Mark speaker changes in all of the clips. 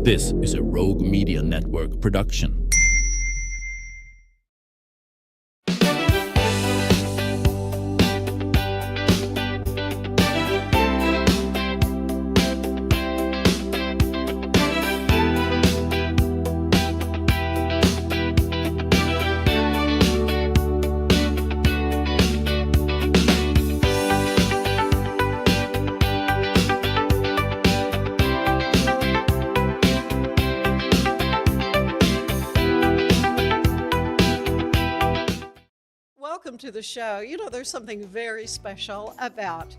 Speaker 1: This is a Rogue Media Network production.
Speaker 2: Welcome to the show. You know, there's something very special about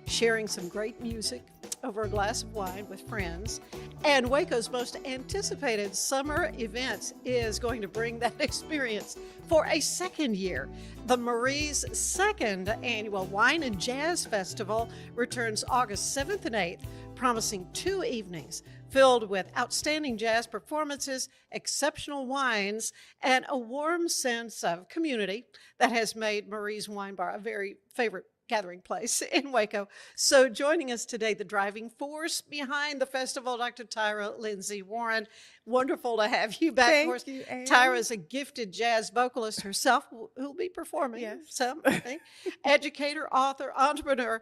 Speaker 2: sharing some great music over a glass of wine with friends. And Waco's most anticipated summer event is going to bring that experience for a second year. The Marie's second annual Wine and Jazz Festival returns August 7th and 8th, promising 2 evenings filled with outstanding jazz performances, exceptional wines, and a warm sense of community that has made Marie's Wine Bar a very favorite gathering place in Waco. So joining us today, the driving force behind the festival, Dr. Tyrha Lindsey-Warren. Wonderful to have you back.
Speaker 3: Thank you, Anne.
Speaker 2: Tyrha is a gifted jazz vocalist herself who'll be performing some, I think. Educator, author, entrepreneur.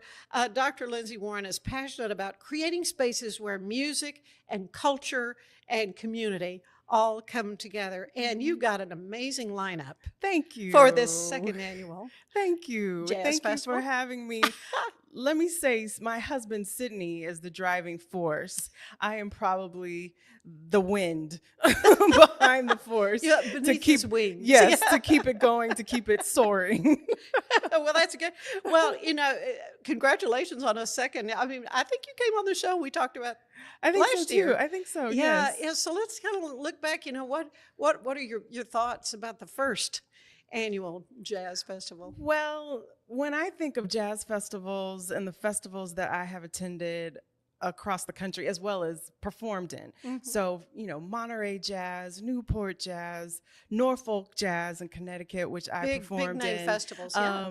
Speaker 2: Dr. Lindsey-Warren is passionate about creating spaces where music and culture and community all come together. And you've got an amazing lineup.
Speaker 3: Thank you.
Speaker 2: For this second annual
Speaker 3: Thank you.
Speaker 2: Jazz
Speaker 3: Thank
Speaker 2: Festival.
Speaker 3: you for having me. Let me say, my husband, Sydney, is the driving force. I am probably the wind behind the force.
Speaker 2: Yeah, beneath his wings.
Speaker 3: Yes, to keep it going, to keep it soaring.
Speaker 2: Well, that's good. Well, you know, congratulations on a second. I mean, I think you came on the show. We talked about
Speaker 3: I think
Speaker 2: last
Speaker 3: so,
Speaker 2: year.
Speaker 3: too. I think so,
Speaker 2: Yeah,
Speaker 3: yes.
Speaker 2: yeah. So let's kind of look back. You know, what are your thoughts about the first annual jazz festival?
Speaker 3: Well, when I think of jazz festivals and the festivals that I have attended across the country as well as performed in. So, you know, Monterey Jazz, Newport Jazz, Norfolk Jazz in Connecticut, which I performed
Speaker 2: big name
Speaker 3: in.
Speaker 2: festivals. Yeah.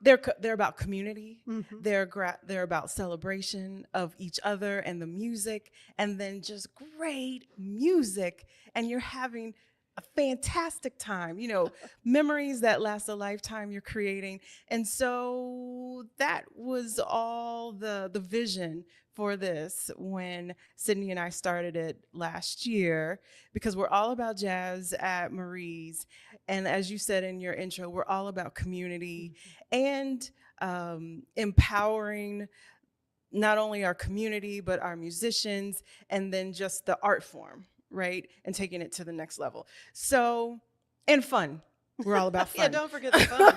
Speaker 3: They're about community. They're about celebration of each other and the music, and then just great music, and you're having a fantastic time, you know, memories that last a lifetime you're creating. And so that was all the vision for this when Sydney and I started it last year, because we're all about jazz at Marie's. And as you said in your intro, we're all about community and empowering not only our community, but our musicians, and then just the art form, right? And taking it to the next level. So, and fun. We're all about fun.
Speaker 2: Yeah, don't forget the fun.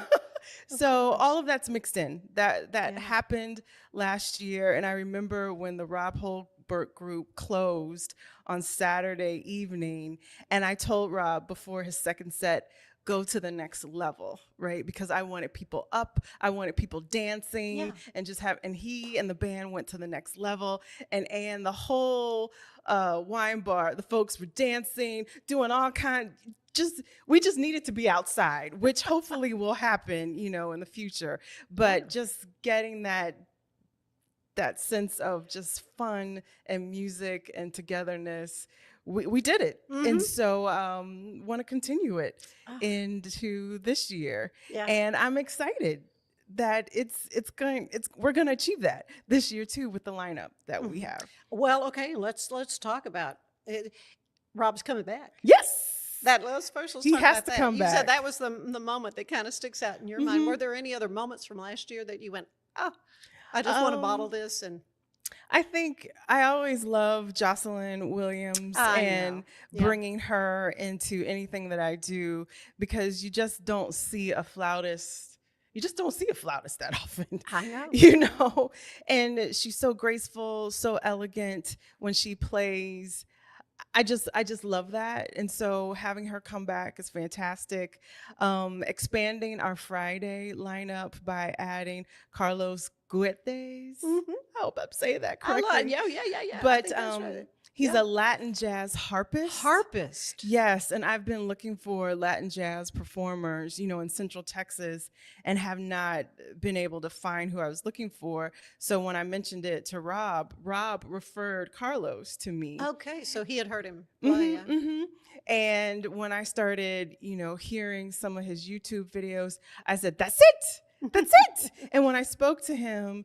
Speaker 3: So all of that's mixed in. That happened last year. And I remember when the Rob Holbert group closed on Saturday evening, and I told Rob before his second set, go to the next level, right? Because I wanted people up, I wanted people dancing, and and he and the band went to the next level, and the whole wine bar, the folks were dancing, doing all we just needed to be outside, which hopefully will happen, you know, in the future. But just getting that sense of just fun and music and togetherness, we did it. And so want to continue it into this year. Yeah. And I'm excited that we're going to achieve that this year too with the lineup that we have.
Speaker 2: Well, okay, let's talk about it. Rob's coming back.
Speaker 3: Yes.
Speaker 2: Let's talk
Speaker 3: has
Speaker 2: about
Speaker 3: to
Speaker 2: that.
Speaker 3: come
Speaker 2: You
Speaker 3: back.
Speaker 2: said that was the moment that kind of sticks out in your mind. Were there any other moments from last year that you went, oh, I just want to bottle this? And
Speaker 3: I think I always love Jocelyn Williams and bringing her into anything that I do, because you just don't see a flautist. You just don't see a flautist that often.
Speaker 2: I know.
Speaker 3: You know, and she's so graceful, so elegant when she plays. I just love that. And so having her come back is fantastic. Expanding our Friday lineup by adding Carlos Guedes. I hope I'm saying that correctly.
Speaker 2: Yeah.
Speaker 3: But He's a Latin jazz harpist.
Speaker 2: Harpist.
Speaker 3: Yes, and I've been looking for Latin jazz performers, in Central Texas, and have not been able to find who I was looking for. So when I mentioned it to Rob referred Carlos to me.
Speaker 2: Okay, so he had heard him play.
Speaker 3: And when I started, hearing some of his YouTube videos, I said, "That's it, that's it." And when I spoke to him,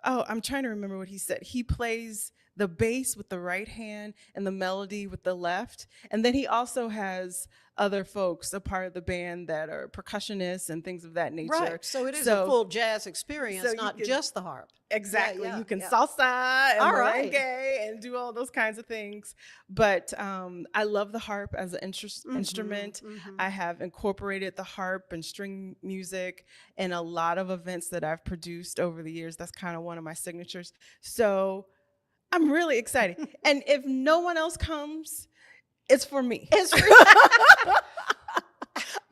Speaker 3: I'm trying to remember what he said. He plays the bass with the right hand and the melody with the left. And then he also has other folks, a part of the band, that are percussionists and things of that nature.
Speaker 2: Right. So it is a full jazz experience, not just the harp.
Speaker 3: Exactly. You can salsa and merengue and do all those kinds of things. But I love the harp as an instrument. I have incorporated the harp and string music in a lot of events that I've produced over the years. That's kind of one of my signatures. So I'm really excited. And if no one else comes, it's for me.
Speaker 2: It's for you.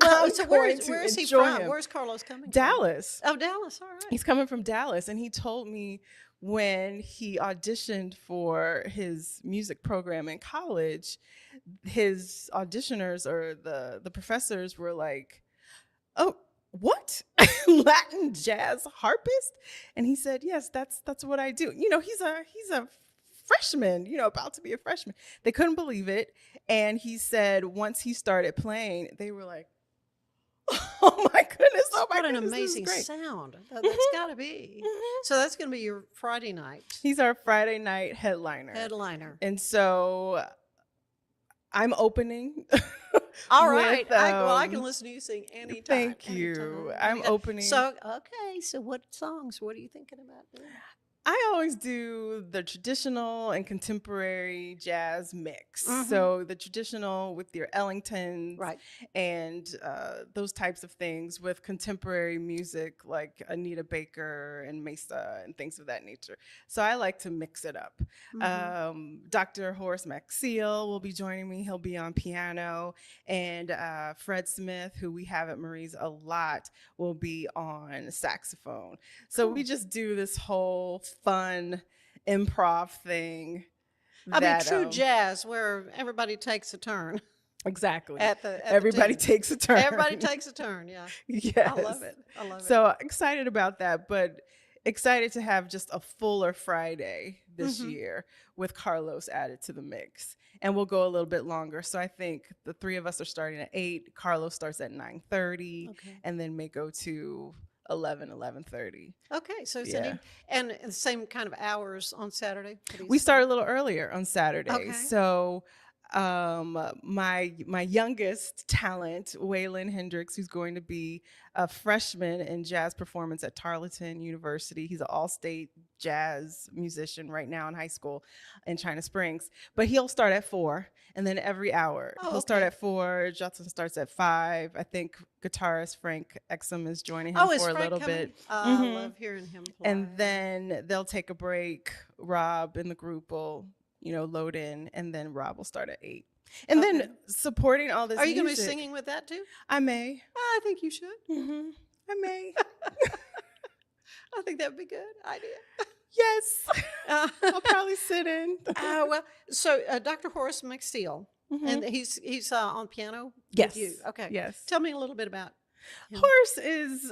Speaker 2: Well, so where is he from? Where's Carlos coming
Speaker 3: Dallas.
Speaker 2: From? Oh, Dallas. All right.
Speaker 3: He's coming from Dallas. And he told me when he auditioned for his music program in college, his auditioners or the professors were like, "Oh, what? Latin jazz harpist?" And he said, "Yes, that's what I do." He's a freshman, about to be a freshman. They couldn't believe it. And he said once he started playing, they were like, "Oh my goodness,
Speaker 2: what an amazing sound." That's got to be. So that's going to be your Friday night.
Speaker 3: He's our Friday night headliner. And so I'm opening.
Speaker 2: All right. I can listen to you sing anytime.
Speaker 3: Thank you. I'm opening.
Speaker 2: So what songs? What are you thinking about doing?
Speaker 3: I always do the traditional and contemporary jazz mix. So the traditional with your Ellingtons,
Speaker 2: right,
Speaker 3: and those types of things with contemporary music like Anita Baker and Mesa and things of that nature. So I like to mix it up. Dr. Horace Maxiel will be joining me. He'll be on piano. And Fred Smith, who we have at Marie's a lot, will be on saxophone. So we just do this whole fun improv thing.
Speaker 2: True jazz where everybody takes a turn.
Speaker 3: Exactly.
Speaker 2: Everybody
Speaker 3: takes a turn.
Speaker 2: Everybody takes a turn, yeah.
Speaker 3: Yes.
Speaker 2: I love it.
Speaker 3: So excited about that, but excited to have just a fuller Friday this year with Carlos added to the mix. And we'll go a little bit longer. So I think the three of us are starting at 8. Carlos starts at 9:30, and then may go to 11:30.
Speaker 2: Okay, so it's and the same kind of hours on Saturday?
Speaker 3: We start a little earlier on Saturday.
Speaker 2: Okay.
Speaker 3: So my youngest talent, Waylon Hendricks, who's going to be a freshman in jazz performance at Tarleton University. He's an all-state jazz musician right now in high school in China Springs. But he'll start at 4, and then every hour. He'll start at 4. Judson starts at 5. I think guitarist Frank Exum is joining him for a little bit.
Speaker 2: I love hearing him play.
Speaker 3: And then they'll take a break. Rob and the group will load in, and then Rob will start at 8. And then supporting all this
Speaker 2: Are you
Speaker 3: music.
Speaker 2: going to be singing with that too?
Speaker 3: I may.
Speaker 2: I think you should.
Speaker 3: I may.
Speaker 2: I think that would be a good idea.
Speaker 3: Yes. I'll probably sit in.
Speaker 2: So Dr. Horace Maxiel, and he's on piano
Speaker 3: with
Speaker 2: you. Okay.
Speaker 3: Yes.
Speaker 2: Tell me a little bit about him.
Speaker 3: Horace is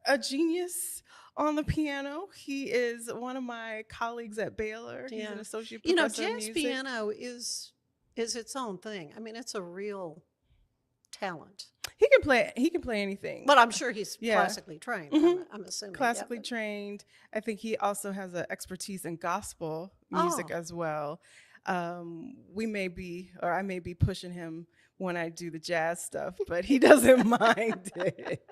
Speaker 3: a genius on the piano. He is one of my colleagues at Baylor. He's an associate professor of music.
Speaker 2: Jazz piano is its own thing. I mean, it's a real talent.
Speaker 3: He can play anything.
Speaker 2: But I'm sure he's classically trained. I'm assuming.
Speaker 3: Classically trained. I think he also has an expertise in gospel music as well. I may be pushing him when I do the jazz stuff, but he doesn't mind it.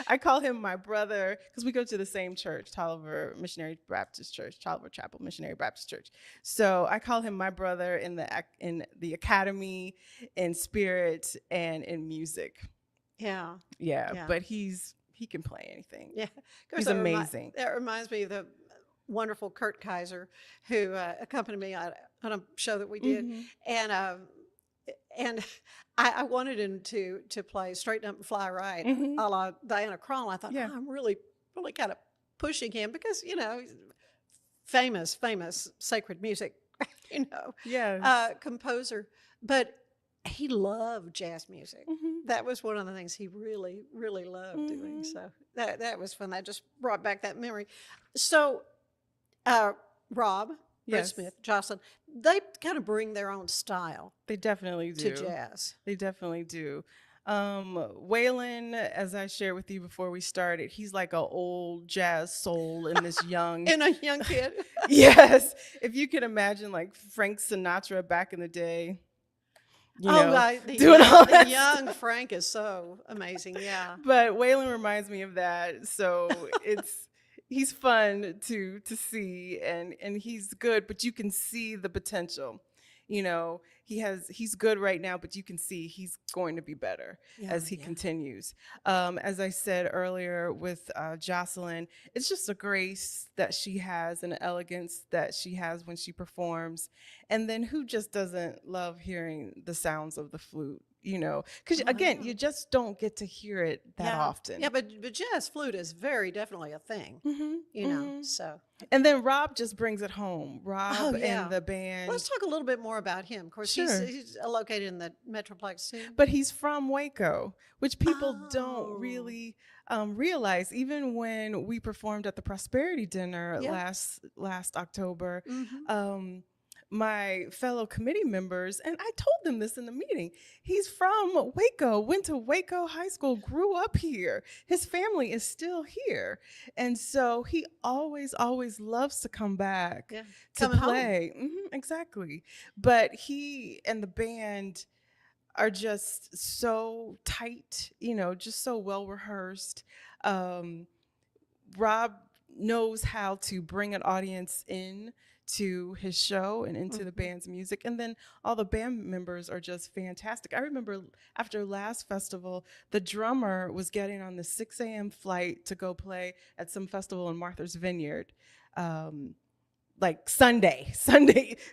Speaker 3: I call him my brother because we go to the same church, Tolliver Missionary Baptist Church, Tolliver Chapel Missionary Baptist Church. So I call him my brother in the academy, in spirit, and in music.
Speaker 2: Yeah.
Speaker 3: But he can play anything.
Speaker 2: Yeah,
Speaker 3: he's amazing.
Speaker 2: That reminds me of the wonderful Kurt Kaiser, who accompanied me on a show that we did, and I wanted him to play Straighten Up and Fly Right, a la Diana Krall. I thought, I'm really kind of pushing him because, famous sacred music
Speaker 3: Yes.
Speaker 2: composer. But he loved jazz music.
Speaker 3: Mm-hmm.
Speaker 2: That was one of the things he really, really loved doing.
Speaker 3: Mm-hmm.
Speaker 2: So that was fun. That just brought back that memory. So Rob, Brett
Speaker 3: Yes.
Speaker 2: Smith, Jocelyn, they kind of bring their own style
Speaker 3: They definitely
Speaker 2: to
Speaker 3: do.
Speaker 2: jazz.
Speaker 3: They definitely do. Waylon, as I shared with you before we started, he's like an old jazz soul in this young.
Speaker 2: And a young kid.
Speaker 3: Yes. If you can imagine like Frank Sinatra back in the day.
Speaker 2: Doing
Speaker 3: all that
Speaker 2: the young Frank is so amazing. Yeah.
Speaker 3: But Waylon reminds me of that. So he's fun to see and he's good, but you can see the potential. He's good right now, but you can see he's going to be better as he continues. As I said earlier with Jocelyn, it's just a grace that she has, an elegance that she has when she performs. And then who just doesn't love hearing the sounds of the flute? Because again, you just don't get to hear it that often.
Speaker 2: Yeah, but jazz flute is very definitely a thing, so.
Speaker 3: And then Rob just brings it home. Rob and the band.
Speaker 2: Let's talk a little bit more about him. Of course, he's located in the Metroplex too.
Speaker 3: But he's from Waco, which people don't really realize. Even when we performed at the Prosperity Dinner last October, my fellow committee members, and I told them this in the meeting, he's from Waco, went to Waco High School, grew up here. His family is still here. And so he always loves to come back to play. Exactly. But he and the band are just so tight, just so well rehearsed. Rob knows how to bring an audience in to his show and into the band's music. And then all the band members are just fantastic. I remember after last festival, the drummer was getting on the 6 a.m. flight to go play at some festival in Martha's Vineyard, like Sunday.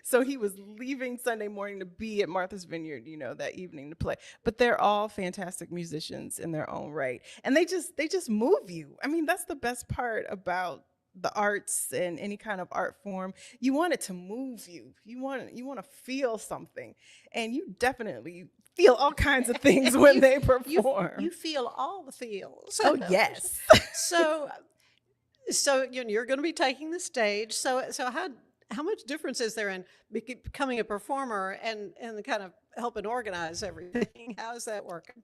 Speaker 3: So he was leaving Sunday morning to be at Martha's Vineyard, that evening to play. But they're all fantastic musicians in their own right. And they just move you. I mean, that's the best part about the arts and any kind of art form. You want it to move you. You want to feel something, and you definitely feel all kinds of things when they perform.
Speaker 2: You feel all the feels.
Speaker 3: Oh yes.
Speaker 2: So you're going to be taking the stage. So how much difference is there in becoming a performer and kind of helping organize everything? How's that working?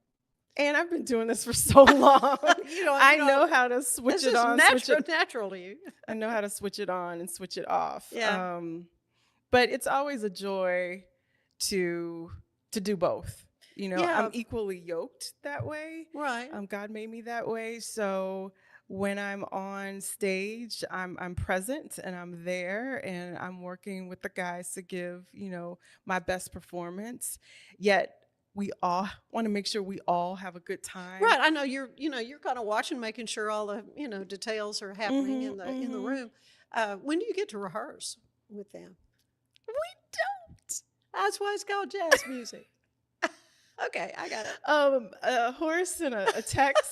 Speaker 3: And I've been doing this for so long. I know how to switch it on.
Speaker 2: Natural to you.
Speaker 3: I know how to switch it on and switch it off.
Speaker 2: Yeah.
Speaker 3: But it's always a joy to do both. I'm equally yoked that way.
Speaker 2: Right.
Speaker 3: God made me that way. So when I'm on stage, I'm present and I'm there and I'm working with the guys to give, my best performance. Yet we all want to make sure we all have a good time.
Speaker 2: Right. I know you're kind of watching, making sure all the, details are happening in the room. When do you get to rehearse with them?
Speaker 3: We don't.
Speaker 2: That's why it's called jazz music. Okay, I got it.
Speaker 3: Horace sent a text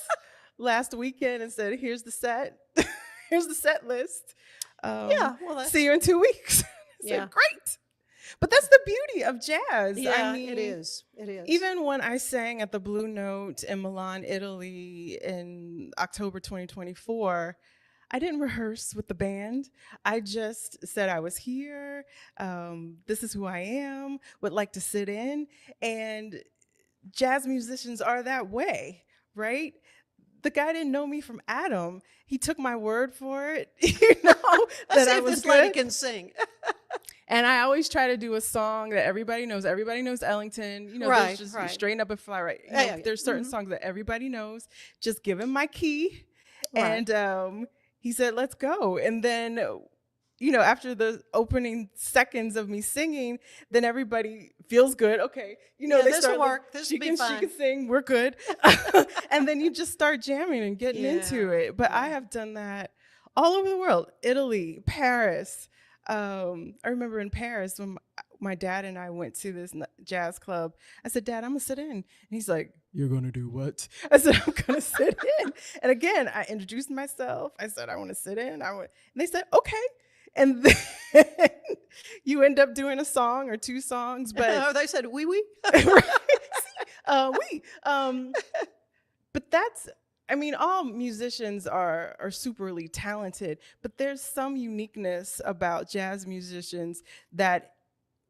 Speaker 3: last weekend and said, here's the set. Here's the set list. See you in 2 weeks. I said, great. But that's the beauty of jazz.
Speaker 2: Yeah, it is. It is.
Speaker 3: Even when I sang at the Blue Note in Milan, Italy in October 2024, I didn't rehearse with the band. I just said I was here. This is who I am, would like to sit in. And jazz musicians are that way, right? The guy didn't know me from Adam. He took my word for it,
Speaker 2: that I was good. Lady can sing.
Speaker 3: And I always try to do a song that everybody knows. Everybody knows Ellington.
Speaker 2: Right,
Speaker 3: just
Speaker 2: right.
Speaker 3: Straighten Up and Fly Right. There's certain songs that everybody knows. Just give him my key.
Speaker 2: Right.
Speaker 3: And he said, let's go. And then, after the opening seconds of me singing, then everybody feels good. Okay. They
Speaker 2: this
Speaker 3: start
Speaker 2: will work. This will be fun.
Speaker 3: She can sing. We're good. And then you just start jamming and getting into it. But I have done that all over the world. Italy, Paris. I remember in Paris when my dad and I went to this jazz club. I said, Dad, I'm going to sit in. And he's like, you're going to do what? I said, I'm going to sit in. And again, I introduced myself. I said, I want to sit in. And they said, okay. And then you end up doing a song or two songs, but
Speaker 2: they said wee wee.
Speaker 3: But that's, I mean, all musicians are superly talented, but there's some uniqueness about jazz musicians that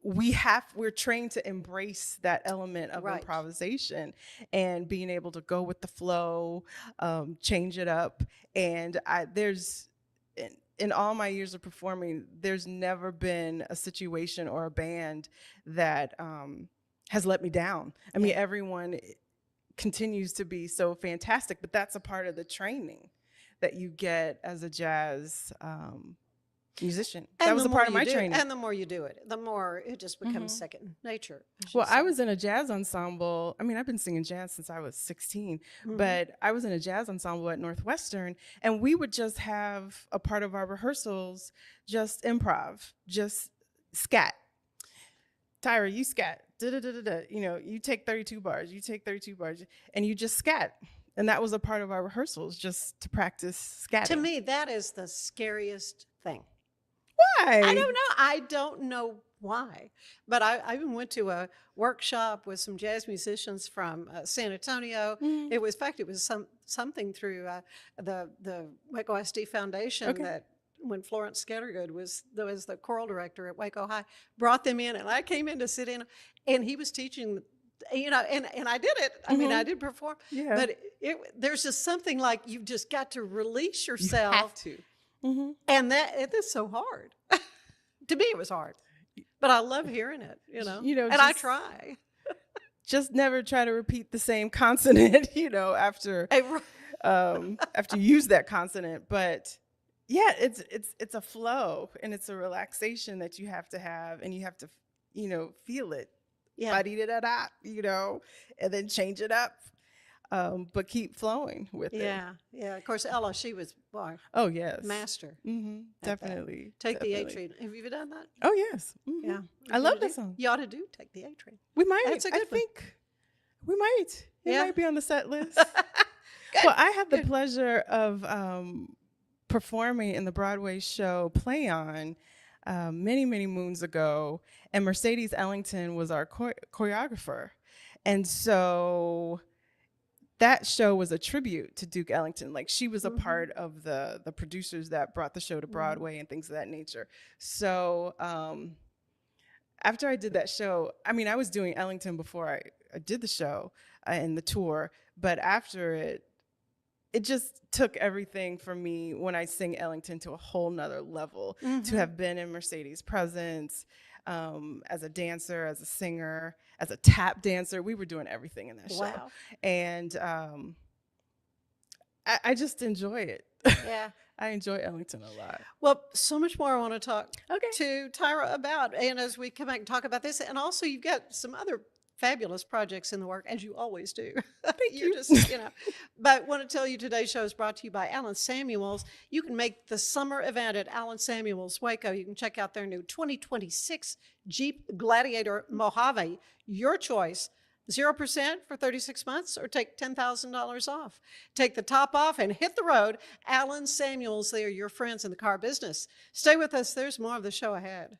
Speaker 3: we're trained to embrace that element of improvisation and being able to go with the flow, change it up. And in all my years of performing, there's never been a situation or a band that has let me down. I mean, everyone continues to be so fantastic, but that's a part of the training that you get as a jazz musician. That was a part of my training.
Speaker 2: And the more you do it, the more it just becomes second nature.
Speaker 3: Well, I was in a jazz ensemble. I mean, I've been singing jazz since I was 16, but I was in a jazz ensemble at Northwestern, and we would just have a part of our rehearsals just improv, just scat. Tyrha, you scat. Da-da-da-da-da. You know, you take 32 bars, and you just scat. And that was a part of our rehearsals, just to practice scatting.
Speaker 2: To me, that is the scariest thing.
Speaker 3: Why?
Speaker 2: I don't know why. But I even went to a workshop with some jazz musicians from San Antonio. It was something through the Waco ISD Foundation that when Florence Scattergood was the choral director at Waco High, brought them in, and I came in to sit in, and he was teaching, you know, and I did it. I mean, I did perform, but there's just something like you've just got to release yourself.
Speaker 3: You have to.
Speaker 2: And it is so hard. To me, it was hard, but I love hearing it, you know, and I try.
Speaker 3: Just never try to repeat the same consonant, you know, after you use that consonant. But yeah, it's a flow, and it's a relaxation that you have to have, and you have to, you know, feel it. Yeah. Ba-dee-da-da-da, you know, and then change it up. But keep flowing with it.
Speaker 2: Yeah. Of course, Ella, she was master.
Speaker 3: Definitely.
Speaker 2: Take the A Train. Have you ever done that?
Speaker 3: Oh yes.
Speaker 2: Yeah.
Speaker 3: I love that song.
Speaker 2: You ought to do Take the A Train.
Speaker 3: We might.
Speaker 2: That's a good one.
Speaker 3: I think we might. It might be on the set list. Well, I had the pleasure of performing in the Broadway show Play On many, many moons ago, and Mercedes Ellington was our choreographer, and so that show was a tribute to Duke Ellington. Like, she was a part of the producers that brought the show to Broadway and things of that nature. So after I did that show, I mean, I was doing Ellington before I did the show and the tour, but after it just took everything for me when I sing Ellington to a whole nother level, to have been in Mercedes' presence, as a dancer, as a singer, as a tap dancer. We were doing everything in that show. And I just enjoy it.
Speaker 2: Yeah.
Speaker 3: I enjoy Ellington a lot.
Speaker 2: Well, so much more I want to talk to Tyrha about. And as we come back and talk about this, and also you've got some other fabulous projects in the work, as you always do.
Speaker 3: Thank you.
Speaker 2: Just, you know. But I want to tell you today's show is brought to you by Allen Samuels. You can make the summer event at Allen Samuels Waco. You can check out their new 2026 Jeep Gladiator Mojave. Your choice. 0% for 36 months, or take $10,000 off. Take the top off and hit the road. Allen Samuels, they are your friends in the car business. Stay with us. There's more of the show ahead.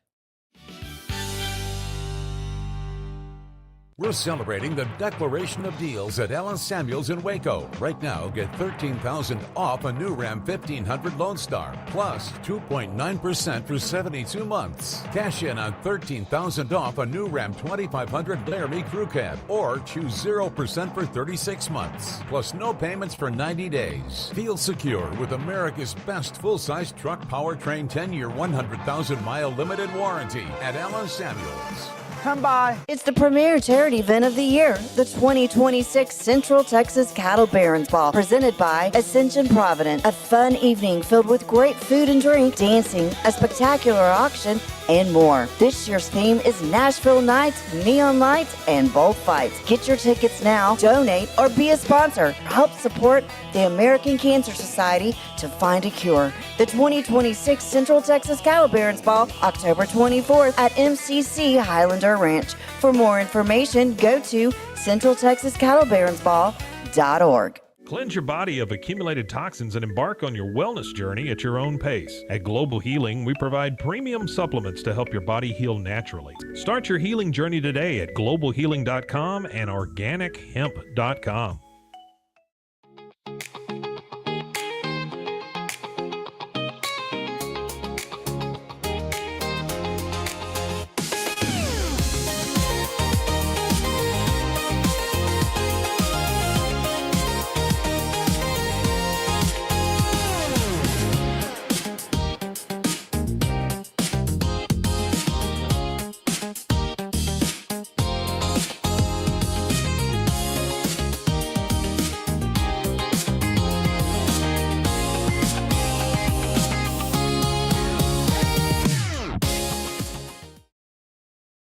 Speaker 4: We're celebrating the Declaration of Deals at Allen Samuels in Waco. Right now, get $13,000 off a new Ram 1500 Lone Star, plus 2.9% for 72 months. Cash in on $13,000 off a new Ram 2500 Laramie Crew Cab, or choose 0% for 36 months, plus no payments for 90 days. Feel secure with America's best full-size truck powertrain 10-year, 100,000-mile limited warranty at Allen Samuels.
Speaker 5: Come by. It's the premier charity event of the year, the 2026 Central Texas Cattle Barons Ball, presented by Ascension Providence. A fun evening filled with great food and drink, dancing, a spectacular auction, and more. This year's theme is Nashville Nights, Neon Lights, and Bullfights. Get your tickets now, donate, or be a sponsor. Help support the American Cancer Society to find a cure. The 2026 Central Texas Cattle Barons Ball, October 24th at MCC Highlander Ranch. For more information, go to centraltexascattlebaronsball.org.
Speaker 6: Cleanse your body of accumulated toxins and embark on your wellness journey at your own pace. At Global Healing, we provide premium supplements to help your body heal naturally. Start your healing journey today at globalhealing.com and organichemp.com.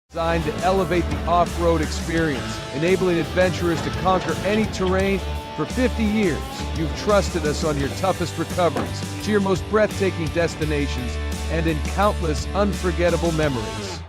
Speaker 7: Designed to elevate the off-road experience, enabling adventurers to conquer any terrain. For 50 years, you've trusted us on your toughest recoveries, to your most breathtaking destinations, and in countless unforgettable memories.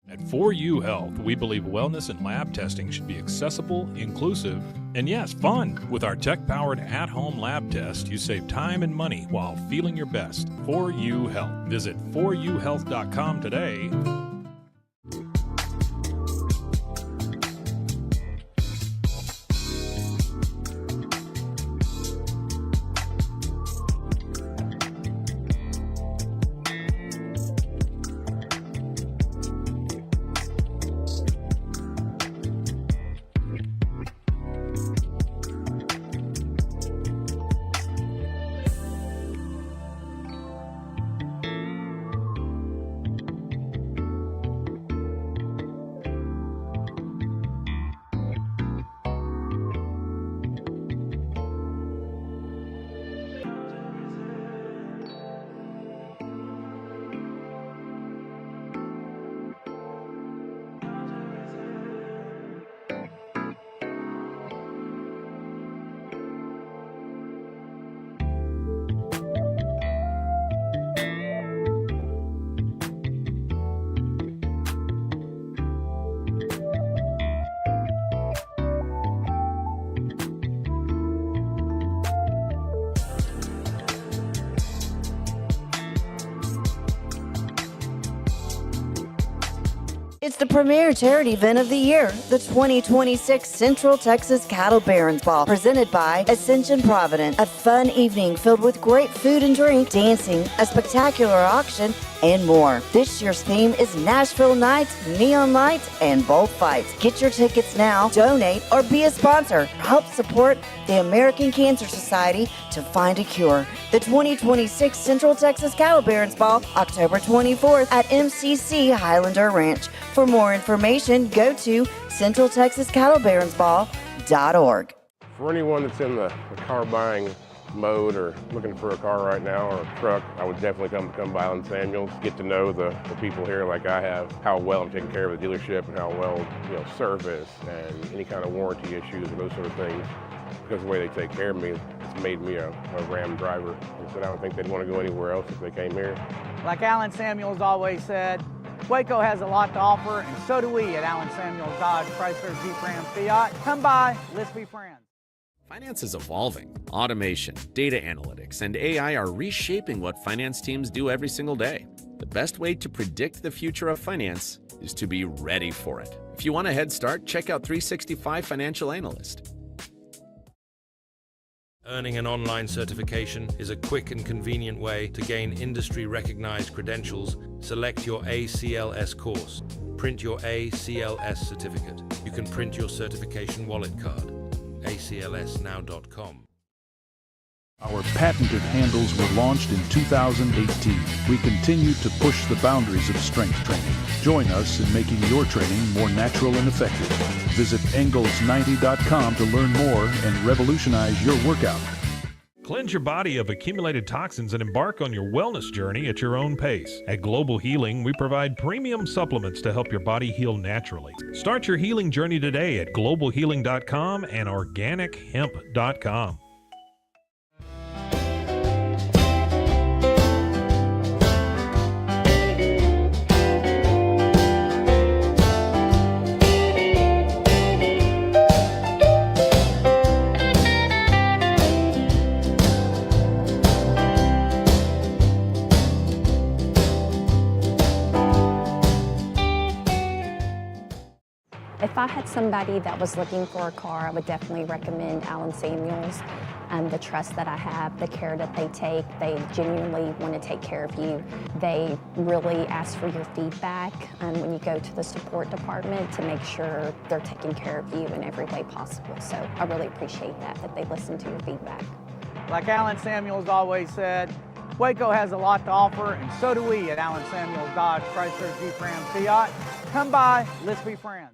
Speaker 6: At 4U Health, we believe wellness and lab testing should be accessible, inclusive, and yes, fun. With our tech-powered at-home lab test, you save time and money while feeling your best. 4U Health. Visit 4uhealth.com today.
Speaker 5: It's the premier charity event of the year, the 2026 Central Texas Cattle Barons Ball, presented by Ascension Provident. A fun evening filled with great food and drink, dancing, a spectacular auction, and more. This year's theme is Nashville Nights, Neon Lights, and Bullfights. Get your tickets now, donate, or be a sponsor. Help support the American Cancer Society to find a cure. The 2026 Central Texas Cattle Barons Ball, October 24th at MCC Highlander Ranch. For more information, go to centraltexascattlebaronsball.org.
Speaker 8: For anyone that's in the car buying mode or looking for a car right now or a truck, I would definitely come by Allen Samuels, get to know the people here like I have, how well I'm taking care of the dealership and how well, service and any kind of warranty issues and those sort of things. Because of the way they take care of me, it's made me a Ram driver. And so I don't think they'd want to go anywhere else if they came here.
Speaker 9: Like Allen Samuels always said, Waco has a lot to offer, and so do we at Allen Samuels Dodge, Chrysler, Jeep, Ram, Fiat. Come by, let's be friends.
Speaker 10: Finance is evolving. Automation, data analytics, and AI are reshaping what finance teams do every single day. The best way to predict the future of finance is to be ready for it. If you want a head start, check out 365 Financial Analyst.
Speaker 11: Earning an online certification is a quick and convenient way to gain industry-recognized credentials. Select your ACLS course. Print your ACLS certificate. You can print your certification wallet card. aclsnow.com.
Speaker 12: Our patented handles were launched in 2018. We continue to push the boundaries of strength training. Join us in making your training more natural and effective. Visit Engels90.com to learn more and revolutionize your workout.
Speaker 6: Cleanse your body of accumulated toxins and embark on your wellness journey at your own pace. At Global Healing, we provide premium supplements to help your body heal naturally. Start your healing journey today at globalhealing.com and organichemp.com.
Speaker 13: If I had somebody that was looking for a car, I would definitely recommend Allen Samuels. The trust that I have, the care that they take, they genuinely want to take care of you. They really ask for your feedback when you go to the support department to make sure they're taking care of you in every way possible. So I really appreciate that they listen to your feedback.
Speaker 9: Like Allen Samuels always said, Waco has a lot to offer, and so do we at Allen Samuels Dodge Chrysler Jeep Ram Fiat. Come by, let's be friends.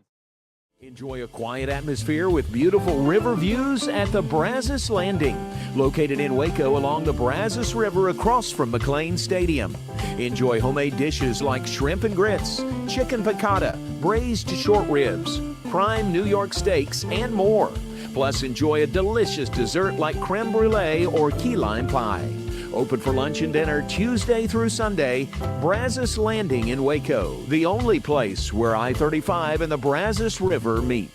Speaker 14: Enjoy a quiet atmosphere with beautiful river views at the Brazos Landing, located in Waco along the Brazos River across from McLean Stadium. Enjoy homemade dishes like shrimp and grits, chicken piccata, braised short ribs, prime New York steaks, and more. Plus, enjoy a delicious dessert like creme brulee or key lime pie. Open for lunch and dinner Tuesday through Sunday. Brazos Landing in Waco, the only place where I-35 and the Brazos River meet.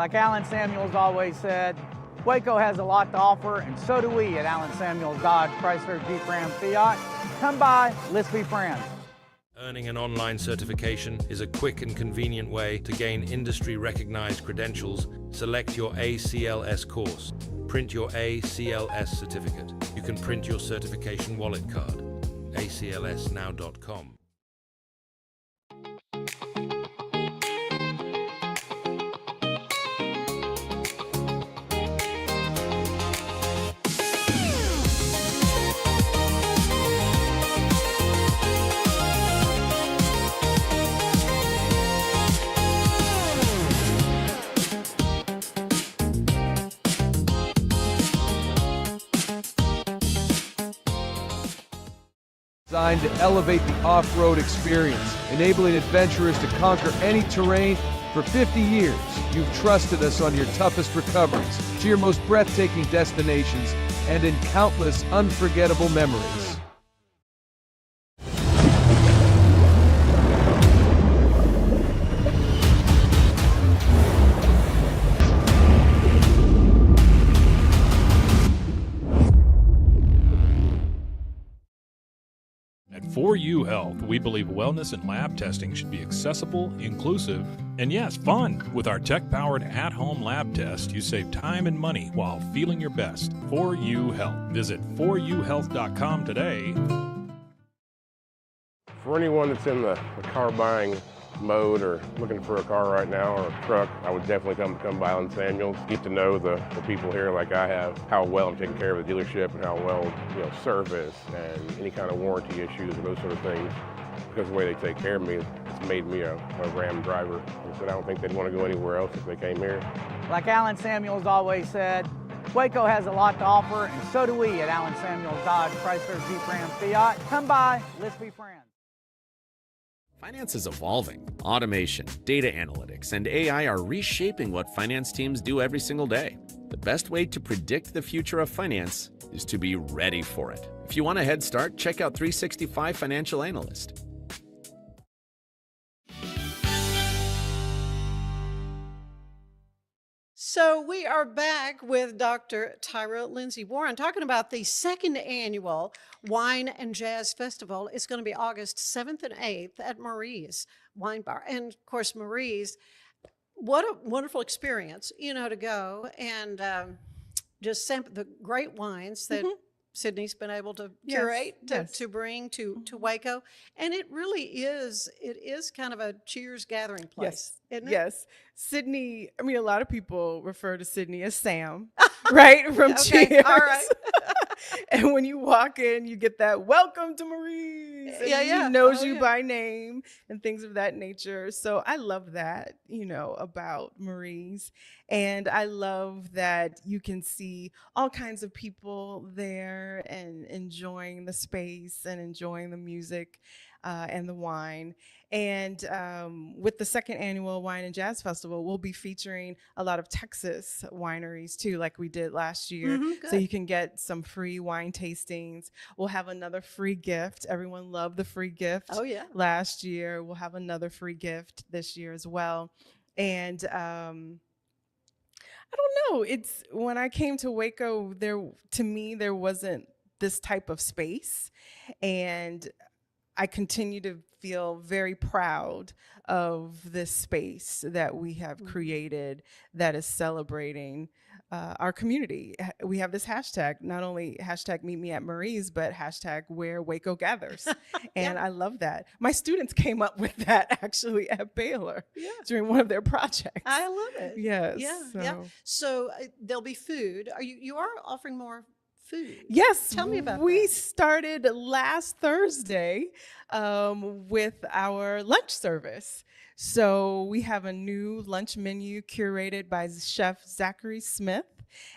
Speaker 9: Like Alan Samuels always said, Waco has a lot to offer, and so do we at Alan Samuels Dodge, Chrysler, Jeep, Ram, Fiat. Come by, let's be friends.
Speaker 11: Earning an online certification is a quick and convenient way to gain industry-recognized credentials. Select your ACLS course. Print your ACLS certificate. You can print your certification wallet card. aclsnow.com.
Speaker 7: Designed to elevate the off-road experience, enabling adventurers to conquer any terrain. For 50 years, you've trusted us on your toughest recoveries, to your most breathtaking destinations, and in countless unforgettable memories.
Speaker 6: At 4U Health, we believe wellness and lab testing should be accessible, inclusive, and yes, fun. With our tech-powered at-home lab test, you save time and money while feeling your best. 4U Health. Visit 4uhealth.com today.
Speaker 8: For anyone that's in the car buying mode or looking for a car right now or a truck, I would definitely come by Alan Samuels. Get to know the people here like I have, how well I'm taking care of the dealership and how well, service and any kind of warranty issues or those sort of things. Because the way they take care of me, it's made me a Ram driver. And so I don't think they'd want to go anywhere else if they came here.
Speaker 9: Like Alan Samuels always said, Waco has a lot to offer, and so do we at Alan Samuels Dodge, Chrysler, Jeep, Ram, Fiat. Come by, let's be friends.
Speaker 10: Finance is evolving. Automation, data analytics, and AI are reshaping what finance teams do every single day. The best way to predict the future of finance is to be ready for it. If you want a head start, check out 365 Financial Analyst.
Speaker 2: So we are back with Dr. Tyrha Lindsey-Warren talking about the second annual Wine and Jazz Festival. It's going to be August 7th and 8th at Marie's Wine Bar. And of course, Marie's, what a wonderful experience, to go and just sample the great wines that Sydney's been able to curate, to bring to Waco. And it really is, kind of a cheers gathering place, isn't it?
Speaker 3: Yes. Sydney, a lot of people refer to Sydney as Sam, right? From Cheers. All right. And when you walk in, you get that welcome to Marie's. And he knows you by name and things of that nature. So I love that, about Marie's. And I love that you can see all kinds of people there and enjoying the space and enjoying the music and the wine. And with the second annual Wine and Jazz Festival, we'll be featuring a lot of Texas wineries too, like we did last year. So you can get some free wine tastings. We'll have another free gift. Everyone loved the free gift last year. We'll have another free gift this year as well. And I don't know. It's when I came to Waco, to me, there wasn't this type of space. And I continue to feel very proud of this space that we have created that is celebrating our community. We have this hashtag, not only hashtag Meet Me at Marie's, but hashtag Where Waco Gathers. And I love that. My students came up with that actually at Baylor during one of their projects.
Speaker 2: I love it.
Speaker 3: Yes.
Speaker 2: So there'll be food. You are offering more food.
Speaker 3: Yes.
Speaker 2: Tell me about
Speaker 3: We
Speaker 2: that.
Speaker 3: started last Thursday with our lunch service. So we have a new lunch menu curated by Chef Zachary Smith,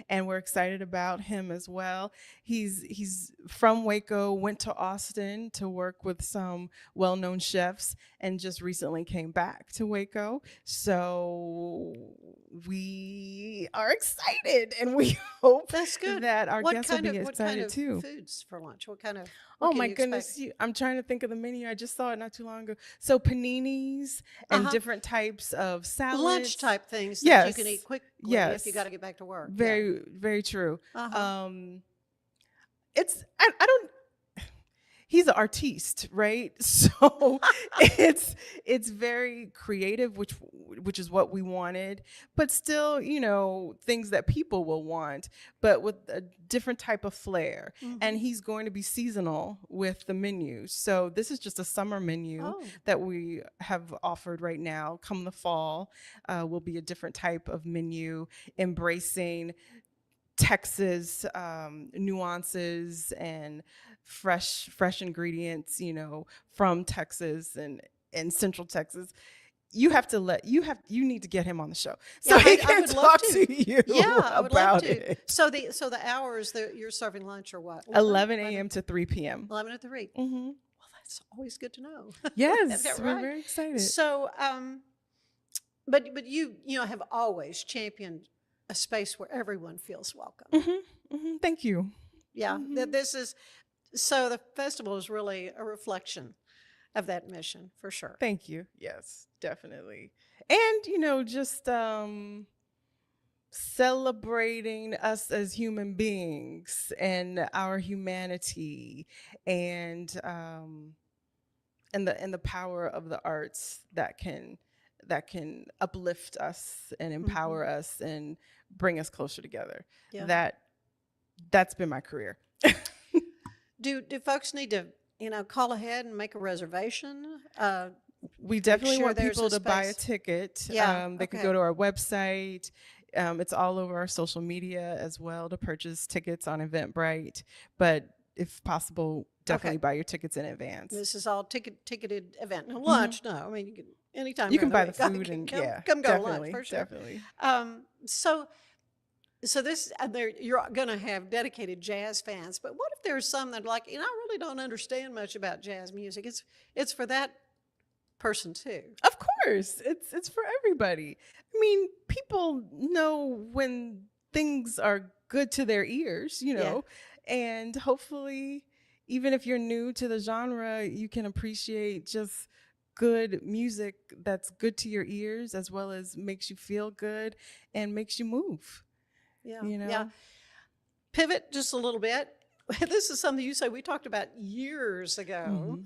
Speaker 3: and we're excited about him as well. He's from Waco, went to Austin to work with some well-known chefs, and just recently came back to Waco. So we are excited, and we hope
Speaker 2: That's good.
Speaker 3: that our guests will be excited
Speaker 2: what kind of
Speaker 3: too.
Speaker 2: foods for lunch? What kind of?
Speaker 3: Oh
Speaker 2: can
Speaker 3: my
Speaker 2: you
Speaker 3: goodness, I'm trying to think of the menu. I just saw it not too long ago. So paninis and different types of salads.
Speaker 2: Lunch type things that
Speaker 3: Yes.
Speaker 2: you can eat quickly if you got to get back to work.
Speaker 3: Very, very true.
Speaker 2: Uh-huh.
Speaker 3: I don't. He's an artiste, right? So it's very creative, which is what we wanted, but still, things that people will want, but with a different type of flair.
Speaker 2: Mm-hmm.
Speaker 3: And he's going to be seasonal with the menu. So this is just a summer menu that we have offered right now. Come the fall, will be a different type of menu, embracing Texas nuances and fresh ingredients, from Texas and Central Texas. You need to get him on the show so he can talk to you about it.
Speaker 2: So the hours that you're serving lunch are what?
Speaker 3: 11 a.m. to 3 p.m.
Speaker 2: 11 to 3.
Speaker 3: Mm-hmm.
Speaker 2: Well, that's always good to know.
Speaker 3: Yes,
Speaker 2: right?
Speaker 3: we're very excited.
Speaker 2: So, but you have always championed a space where everyone feels welcome.
Speaker 3: Mm-hmm. Mm-hmm. Thank you.
Speaker 2: Yeah, so the festival is really a reflection of that mission, for sure.
Speaker 3: Thank you. Yes, definitely. And, just celebrating us as human beings and our humanity and the power of the arts that can uplift us and empower us and bring us closer together. Yeah. That's been my career.
Speaker 2: Do folks need to, call ahead and make a reservation?
Speaker 3: We definitely want people to buy a ticket.
Speaker 2: Yeah.
Speaker 3: They can go to our website. It's all over our social media as well to purchase tickets on Eventbrite. But if possible, definitely buy your tickets in advance.
Speaker 2: This is all ticketed event. Now, lunch, no. I mean, you can anytime
Speaker 3: you can buy
Speaker 2: the
Speaker 3: food and
Speaker 2: come go lunch for sure.
Speaker 3: Definitely.
Speaker 2: So this you're going to have dedicated jazz fans, but what if there's some that are like, I really don't understand much about jazz music? It's for that person too.
Speaker 3: Of course, it's for everybody. I mean, people know when things are good to their ears, and hopefully, even if you're new to the genre, you can appreciate just good music that's good to your ears as well as makes you feel good and makes you move.
Speaker 2: Yeah. Yeah. Pivot just a little bit. This is something you say we talked about years ago.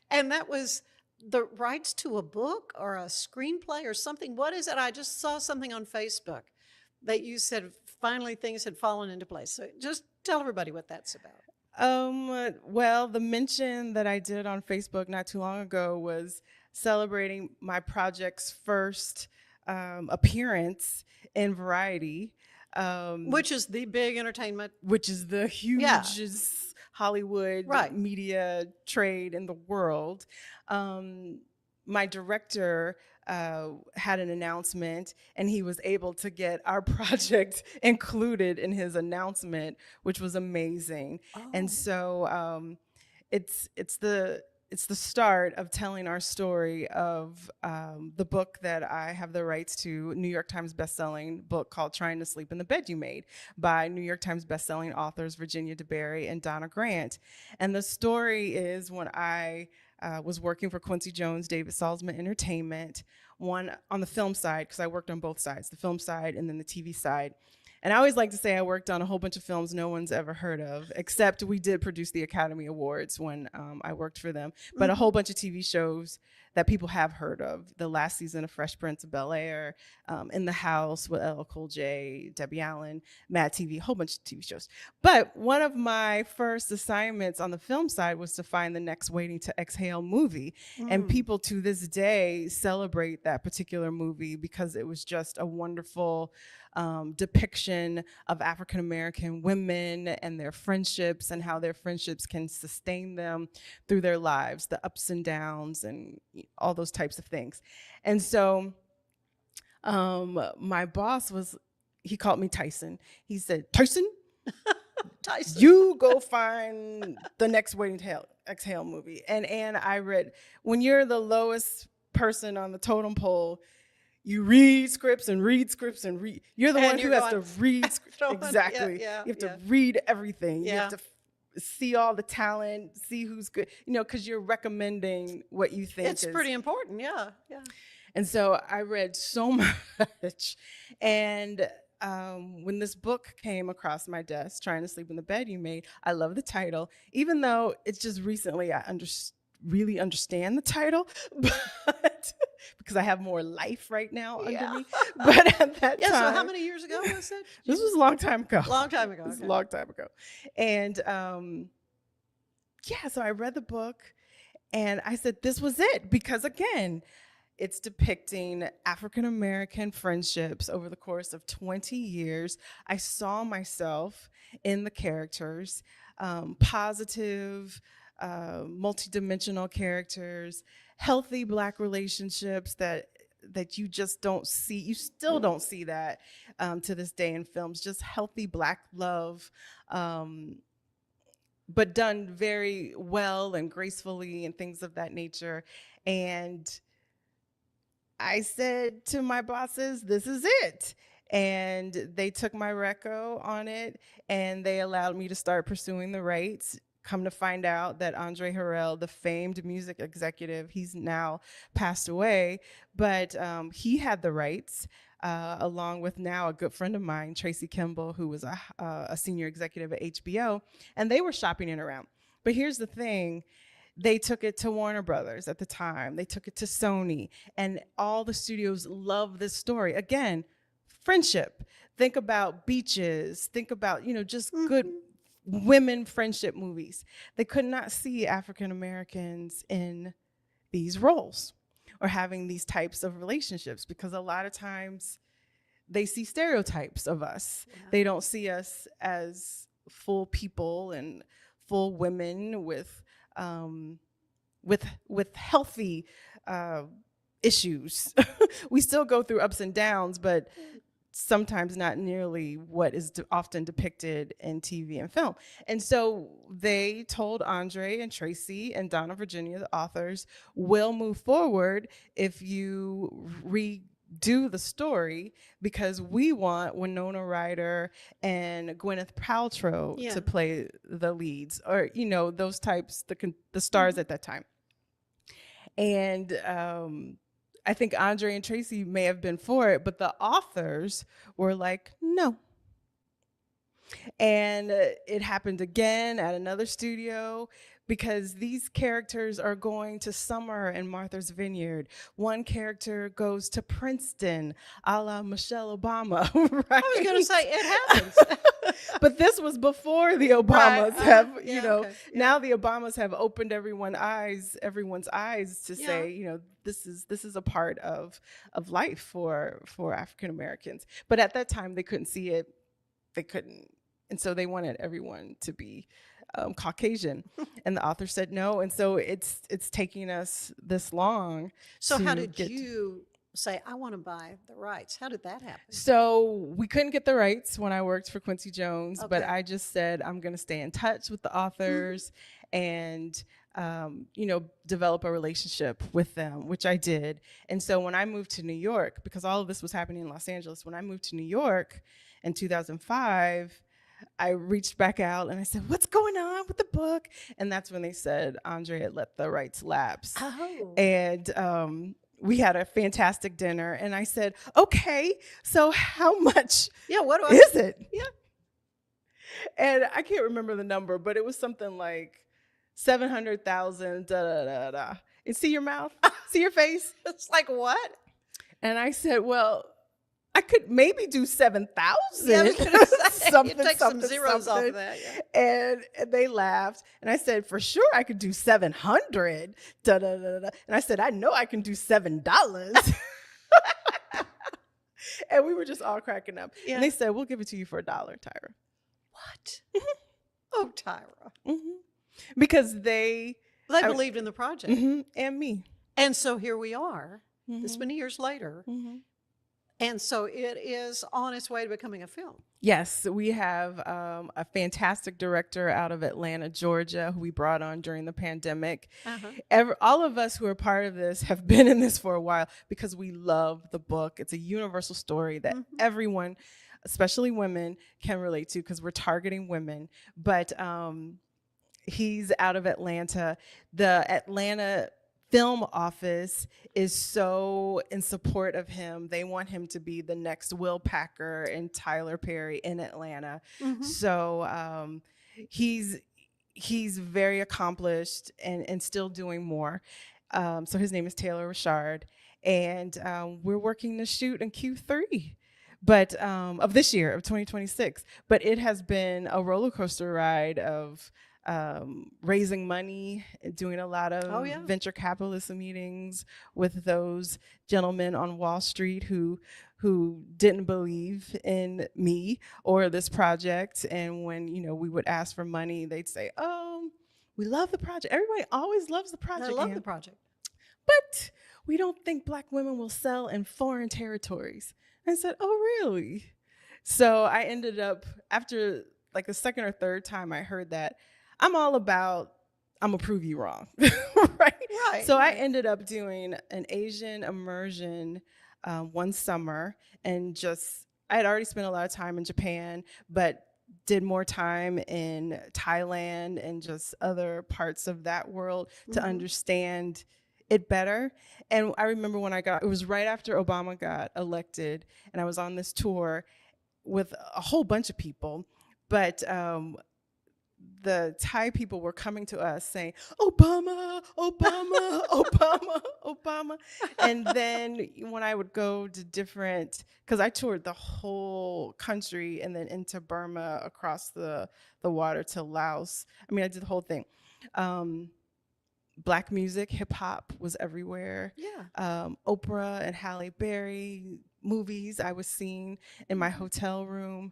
Speaker 2: And that was the rights to a book or a screenplay or something. What is it? I just saw something on Facebook that you said finally things had fallen into place. So just tell everybody what that's about.
Speaker 3: Well, the mention that I did on Facebook not too long ago was celebrating my project's first appearance in Variety.
Speaker 2: Which is the big entertainment.
Speaker 3: Which is the hugest Hollywood media trade in the world. My director had an announcement, and he was able to get our project included in his announcement, which was amazing. And so it's the start of telling our story of the book that I have the rights to, New York Times bestselling book called Trying to Sleep in the Bed You Made by New York Times bestselling authors Virginia DeBerry and Donna Grant. And the story is when I was working for Quincy Jones, David Salzman Entertainment, one on the film side, because I worked on both sides, the film side and then the TV side. And I always like to say I worked on a whole bunch of films no one's ever heard of, except we did produce the Academy Awards when I worked for them. But a whole bunch of TV shows that people have heard of. The last season of Fresh Prince of Bel-Air, In the House with LL Cool J, Debbie Allen, Mad TV, a whole bunch of TV shows. But one of my first assignments on the film side was to find the next Waiting to Exhale movie. And people to this day celebrate that particular movie because it was just a wonderful depiction of African-American women and their friendships and how their friendships can sustain them through their lives, the ups and downs and all those types of things. And so my boss he called me Tyson. He said, Tyson, you go find the next Waiting to Exhale movie. And I read, when you're the lowest person on the totem pole, you read scripts and read scripts and read. You're the one who has to read scripts. Exactly. You have to read everything. You have to see all the talent, see who's good, because you're recommending what you think
Speaker 2: It's pretty important. Yeah. Yeah.
Speaker 3: And so I read so much. And when this book came across my desk, Trying to Sleep in the Bed You Made, I love the title, even though it's just recently I really understand the title, but because I have more life right now under me. But at that time.
Speaker 2: So how many years ago was it?
Speaker 3: This was a long time ago.
Speaker 2: Long time ago.
Speaker 3: This was a long time ago. And so I read the book and I said, this was it. Because again, it's depicting African-American friendships over the course of 20 years. I saw myself in the characters, positive, multidimensional characters, healthy Black relationships that you just don't see. You still don't see that to this day in films, just healthy Black love, but done very well and gracefully and things of that nature. And I said to my bosses, this is it. And they took my reco on it and they allowed me to start pursuing the rights. Come to find out that Andre Harrell, the famed music executive, he's now passed away, but he had the rights along with now a good friend of mine, Tracy Kimball, who was a senior executive at HBO, and they were shopping it around. But here's the thing. They took it to Warner Brothers at the time. They took it to Sony, and all the studios love this story. Again, friendship. Think about Beaches. Think about, just good women friendship movies. They could not see African Americans in these roles or having these types of relationships because a lot of times they see stereotypes of us. Yeah. They don't see us as full people and full women with healthy issues. We still go through ups and downs, but sometimes not nearly what is often depicted in TV and film. And so they told Andre and Tracy and Donna Virginia, the authors, we'll move forward if you redo the story because we want Winona Ryder and Gwyneth Paltrow to play the leads, or those types, the stars at that time. And I think Andre and Tracy may have been for it, but the authors were like, no. And it happened again at another studio because these characters are going to summer in Martha's Vineyard. One character goes to Princeton, a la Michelle Obama, right?
Speaker 2: I was going to say, it happens.
Speaker 3: But this was before the Obamas now the Obamas have opened everyone's eyes to say, this is a part of life for African Americans. But at that time they couldn't see it. They couldn't. And so they wanted everyone to be Caucasian. And the author said no. And so it's taking us this long.
Speaker 2: So how did you say, I want to buy the rights? How did that happen?
Speaker 3: So we couldn't get the rights when I worked for Quincy Jones, but I just said, I'm going to stay in touch with the authors and, develop a relationship with them, which I did. And so when I moved to New York, because all of this was happening in Los Angeles, when I moved to New York in 2005, I reached back out and I said, what's going on with the book? And that's when they said Andre had let the rights lapse.
Speaker 2: Oh.
Speaker 3: And we had a fantastic dinner and I said, okay, so how much is it?
Speaker 2: Yeah.
Speaker 3: And I can't remember the number, but it was something like 700,000, da da da da. And see your mouth? See your face?
Speaker 2: It's like, what?
Speaker 3: And I said, well, I could maybe do 7,000.
Speaker 2: Yeah, you take some zeros off of that. Yeah.
Speaker 3: And they laughed. And I said, for sure, I could do 700. Da, da, da, da. And I said, I know I can do $7. And we were just all cracking up. Yeah. And they said, we'll give it to you for $1, Tyrha.
Speaker 2: What? Oh, Tyrha.
Speaker 3: Mm-hmm. Because they
Speaker 2: believed in the project.
Speaker 3: Mm-hmm, and me.
Speaker 2: And so here we are, this many years later.
Speaker 3: Mm-hmm.
Speaker 2: And so it is on its way to becoming a film.
Speaker 3: Yes, we have a fantastic director out of Atlanta, Georgia, who we brought on during the pandemic. All of us who are part of this have been in this for a while because we love the book. It's a universal story that everyone, especially women, can relate to because we're targeting women. But He's out of Atlanta. The Atlanta film office is so in support of him. They want him to be the next Will Packer and Tyler Perry in Atlanta. So he's very accomplished and still doing more. So his name is Taylor Richard, and we're working to shoot in Q3. But of this year, of 2026. But it has been a roller coaster ride of raising money, doing a lot of venture capitalist meetings with those gentlemen on Wall Street who didn't believe in me or this project. And when, we would ask for money, they'd say, "Oh, we love the project." Everybody always loves the project.
Speaker 2: I love the project.
Speaker 3: But we don't think Black women will sell in foreign territories. I said, "Oh, really?" So I ended up, after like the second or third time I heard that, I'm all about, I'm gonna prove you wrong, right? So I ended up doing an Asian immersion one summer, and I had already spent a lot of time in Japan, but did more time in Thailand and just other parts of that world to understand it better. And I remember when it was right after Obama got elected, and I was on this tour with a whole bunch of people, but the Thai people were coming to us saying, "Obama, Obama, Obama, Obama." And then when I would go to because I toured the whole country and then into Burma, across the water to Laos. I mean, I did the whole thing. Black music, hip hop was everywhere. Oprah and Halle Berry movies I was seeing in my hotel room.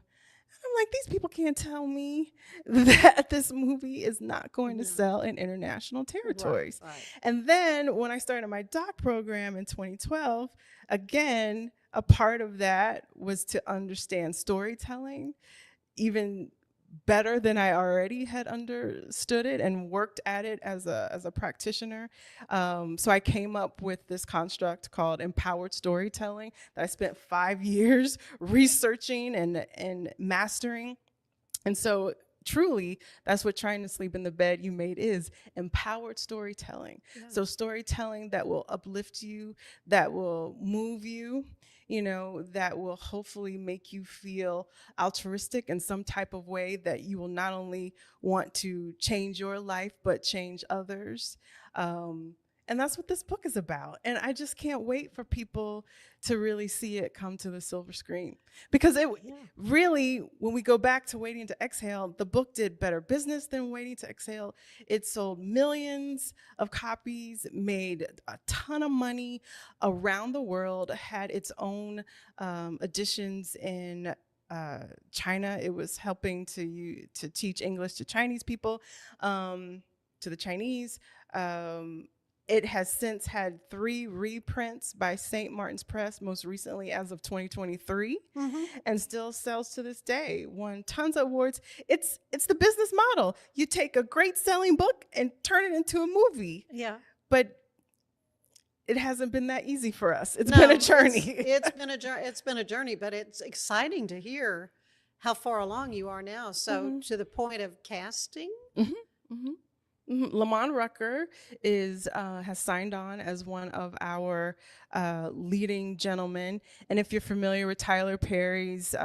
Speaker 3: I'm like, these people can't tell me that this movie is not going to sell in international territories. Right. And then when I started my doc program in 2012, again, a part of that was to understand storytelling even better than I already had understood it and worked at it as a practitioner. So I came up with this construct called empowered storytelling that I spent 5 years researching and mastering. And so truly, that's what Trying to Sleep in the Bed You Made is, empowered storytelling. So storytelling that will uplift you, that will move you, that will hopefully make you feel altruistic in some type of way, that you will not only want to change your life, but change others. And that's what this book is about. And I just can't wait for people to really see it come to the silver screen. Because it really, when we go back to Waiting to Exhale, the book did better business than Waiting to Exhale. It sold millions of copies, made a ton of money around the world, had its own editions in China. It was helping to teach English to Chinese people, to the Chinese. It has since had 3 reprints by St. Martin's Press, most recently as of 2023, and still sells to this day. Won tons of awards. It's the business model. You take a great selling book and turn it into a movie.
Speaker 2: Yeah.
Speaker 3: But it hasn't been that easy for us. It's been a journey.
Speaker 2: It's been a journey, but it's exciting to hear how far along you are now. So to the point of casting.
Speaker 3: Lamont Rucker has signed on as one of our leading gentlemen. And if you're familiar with Tyler Perry's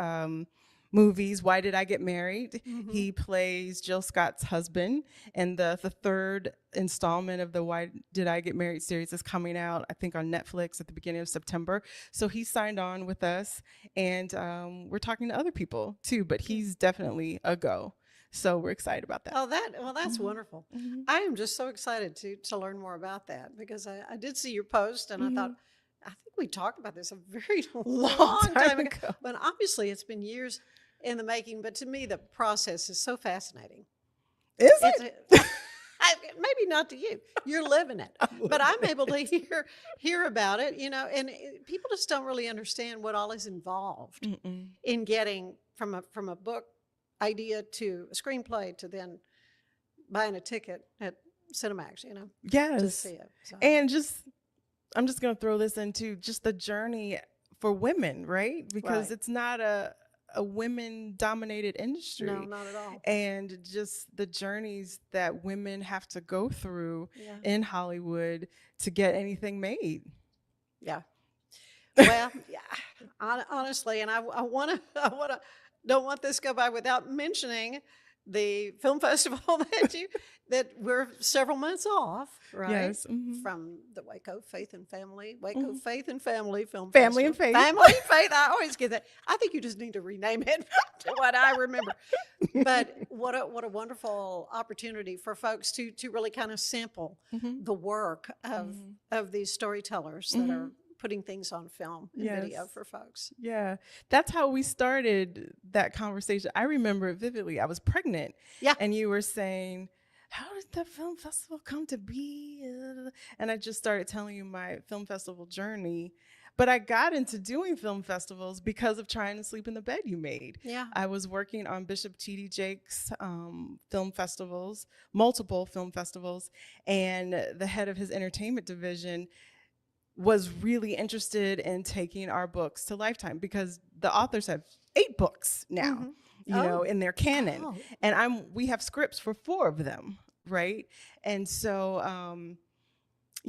Speaker 3: movies, Why Did I Get Married? He plays Jill Scott's husband. And the third installment of the Why Did I Get Married series is coming out, I think, on Netflix at the beginning of September. So he signed on with us. And we're talking to other people too, but he's definitely a go. So we're excited about that.
Speaker 2: That's wonderful. I am just so excited to learn more about that, because I did see your post and I thought, I think we talked about this a very long time ago. But obviously it's been years in the making. But to me, the process is so fascinating.
Speaker 3: Is it?
Speaker 2: Maybe not to you. You're living it. But I'm able to hear about it, and people just don't really understand what all is involved in getting from a book idea to a screenplay to then buying a ticket at Cinemax, to see it. So.
Speaker 3: And I'm just going to throw this into just the journey for women, right? Because it's not a a women-dominated industry.
Speaker 2: No, not at all.
Speaker 3: And just the journeys that women have to go through in Hollywood to get anything made.
Speaker 2: Yeah. Well, yeah, honestly, and I don't want this to go by without mentioning the film festival that we're several months off, right?
Speaker 3: Yes.
Speaker 2: From the Waco Faith and Family Film
Speaker 3: Family
Speaker 2: Festival.
Speaker 3: and Faith.
Speaker 2: Family and Faith. I always get that. I think you just need to rename it to what I remember. But what a wonderful opportunity for folks to really kind of sample the work of these storytellers that are putting things on film and video for folks.
Speaker 3: Yeah, that's how we started that conversation. I remember it vividly. I was pregnant.
Speaker 2: Yeah.
Speaker 3: And you were saying, how did the film festival come to be? And I just started telling you my film festival journey. But I got into doing film festivals because of Trying to Sleep in the Bed You Made.
Speaker 2: Yeah.
Speaker 3: I was working on Bishop T.D. Jakes' film festivals, multiple film festivals, and the head of his entertainment division was really interested in taking our books to Lifetime because the authors have 8 books now, you know, in their canon.
Speaker 2: Oh.
Speaker 3: And we have scripts for 4 of them, right? And so,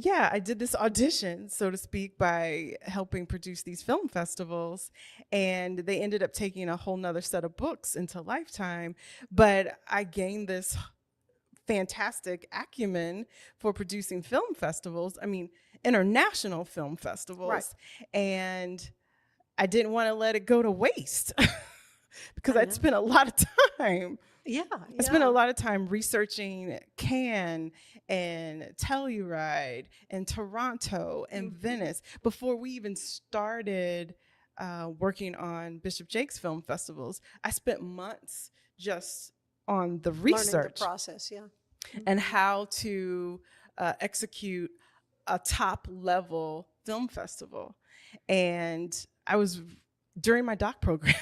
Speaker 3: I did this audition, so to speak, by helping produce these film festivals. And they ended up taking a whole nother set of books into Lifetime. But I gained this fantastic acumen for producing film festivals. I mean, international film festivals.
Speaker 2: Right.
Speaker 3: And I didn't want to let it go to waste because I'd spent a lot of time. I spent a lot of time researching Cannes and Telluride and Toronto and Venice before we even started working on Bishop Jakes film festivals. I spent months just on the research.
Speaker 2: Learning the process,
Speaker 3: and how to execute a top level film festival. And I was during my doc program.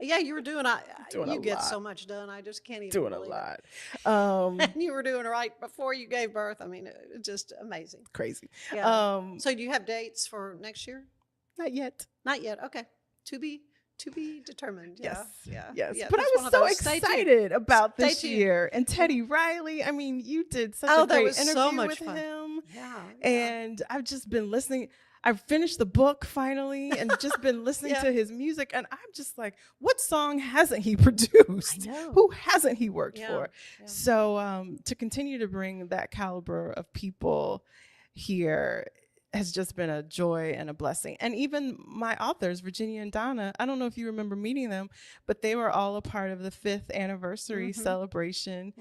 Speaker 2: Yeah, you were doing you get
Speaker 3: lot.
Speaker 2: so much done. I just can't even
Speaker 3: Doing a
Speaker 2: believe
Speaker 3: lot.
Speaker 2: it. And you were doing it right before you gave birth. I mean, it's just amazing.
Speaker 3: Crazy.
Speaker 2: Yeah. So do you have dates for next year?
Speaker 3: Not yet.
Speaker 2: Not yet. Okay. To be determined.
Speaker 3: Yes.
Speaker 2: Yeah.
Speaker 3: Yes.
Speaker 2: Yeah,
Speaker 3: But I
Speaker 2: that's one
Speaker 3: was
Speaker 2: of
Speaker 3: so
Speaker 2: those.
Speaker 3: excited about this
Speaker 2: Stay tuned.
Speaker 3: year. And Teddy Riley, I mean, you did such
Speaker 2: Oh,
Speaker 3: a
Speaker 2: that
Speaker 3: great
Speaker 2: was
Speaker 3: interview
Speaker 2: so much
Speaker 3: with
Speaker 2: fun.
Speaker 3: him.
Speaker 2: Yeah.
Speaker 3: And I've just been listening. I've finished the book finally and just been listening to his music. And I'm just like, what song hasn't he produced?
Speaker 2: I know.
Speaker 3: Who hasn't he worked for?
Speaker 2: Yeah.
Speaker 3: So to continue to bring that caliber of people here has just been a joy and a blessing. And even my authors, Virginia and Donna, I don't know if you remember meeting them, but they were all a part of the 5th anniversary celebration.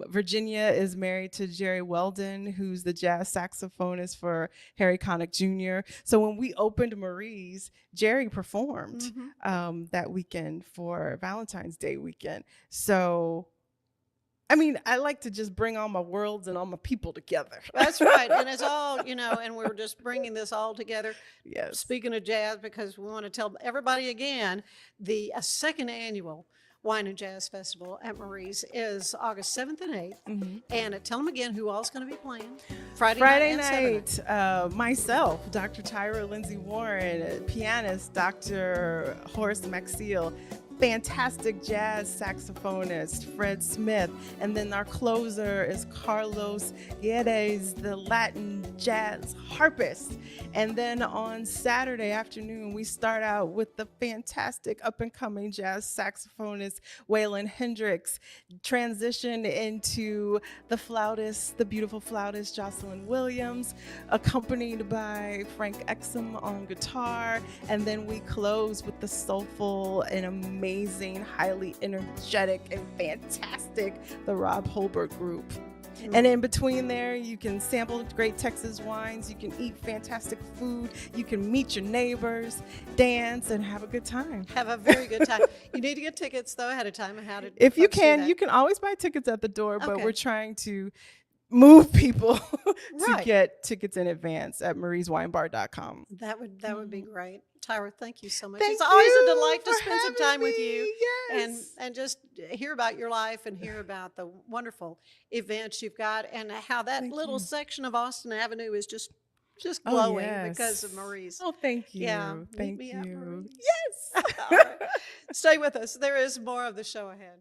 Speaker 3: Virginia is married to Jerry Weldon, who's the jazz saxophonist for Harry Connick Jr. So when we opened Marie's, Jerry performed that weekend for Valentine's Day weekend. So I mean, I like to just bring all my worlds and all my people together.
Speaker 2: That's right. And it's all, and we're just bringing this all together.
Speaker 3: Yes.
Speaker 2: Speaking of jazz, because we want to tell everybody again, the 2nd annual Wine and Jazz Festival at Marie's is August 7th and 8th. And tell them again who all's going to be playing. Friday night,
Speaker 3: myself, Dr. Tyrha Lindsey-Warren, pianist, Dr. Horace Maxiel, fantastic jazz saxophonist, Fred Smith. And then our closer is Carlos Guedes, the Latin jazz harpist. And then on Saturday afternoon, we start out with the fantastic up-and-coming jazz saxophonist, Waylon Hendricks, transition into the flautist, the beautiful flautist, Jocelyn Williams, accompanied by Frank Exum on guitar. And then we close with the soulful and amazing, highly energetic and fantastic, the Rob Holbert Group. And in between there, you can sample great Texas wines, you can eat fantastic food, you can meet your neighbors, dance, and have a good time.
Speaker 2: Have a very good time. You need to get tickets, though, ahead of time. And how to
Speaker 3: If you
Speaker 2: folks do
Speaker 3: can,
Speaker 2: that?
Speaker 3: you can always buy tickets at the door, but
Speaker 2: Okay.
Speaker 3: we're trying to move people to
Speaker 2: Right.
Speaker 3: get tickets in advance at marieswinebar.com.
Speaker 2: That would be great. Tyra, thank you so much.
Speaker 3: Thank
Speaker 2: It's always a
Speaker 3: you
Speaker 2: delight to
Speaker 3: for
Speaker 2: spend some
Speaker 3: having
Speaker 2: time with
Speaker 3: me.
Speaker 2: you
Speaker 3: Yes.
Speaker 2: and just hear about your life and hear about the wonderful events you've got and how that
Speaker 3: Thank
Speaker 2: little
Speaker 3: you.
Speaker 2: section of Austin Avenue is just just
Speaker 3: Oh,
Speaker 2: glowing
Speaker 3: yes.
Speaker 2: because of Maurice.
Speaker 3: Oh, thank you.
Speaker 2: Yeah, meet
Speaker 3: Thank
Speaker 2: me at
Speaker 3: you.
Speaker 2: Maurice.
Speaker 3: Yes.
Speaker 2: All right. Stay with us. There is more of the show ahead.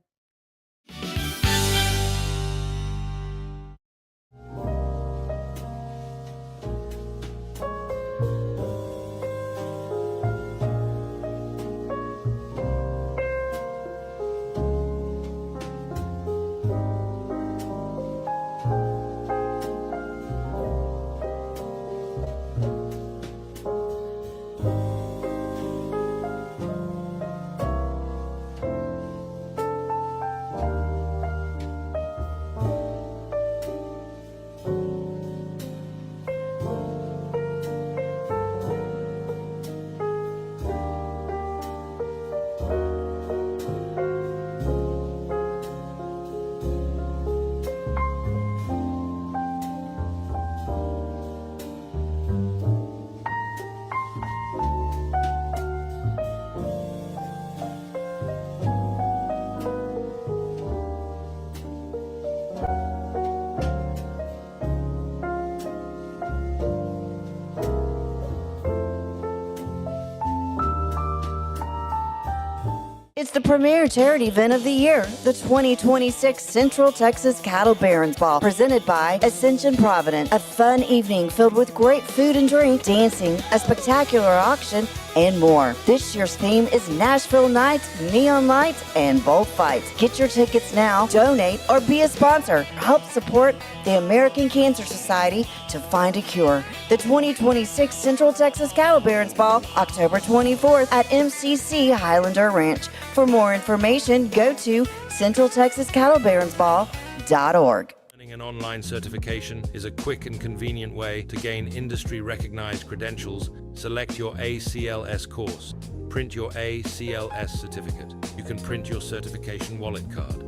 Speaker 5: It's the premier charity event of the year, the 2026 Central Texas Cattle Barons Ball, presented by Ascension Provident. A fun evening filled with great food and drink, dancing, a spectacular auction, and more. This year's theme is Nashville Nights, Neon Lights, and Bullfights. Get your tickets now, donate, or be a sponsor. Help support the American Cancer Society to find a cure. The 2026 Central Texas Cattle Barons Ball, October 24th at MCC Highlander Ranch. For more information, go to centraltexascattlebaronsball.org.
Speaker 11: Earning an online certification is a quick and convenient way to gain industry-recognized credentials. Select your ACLS course. Print your ACLS certificate. You can print your certification wallet card.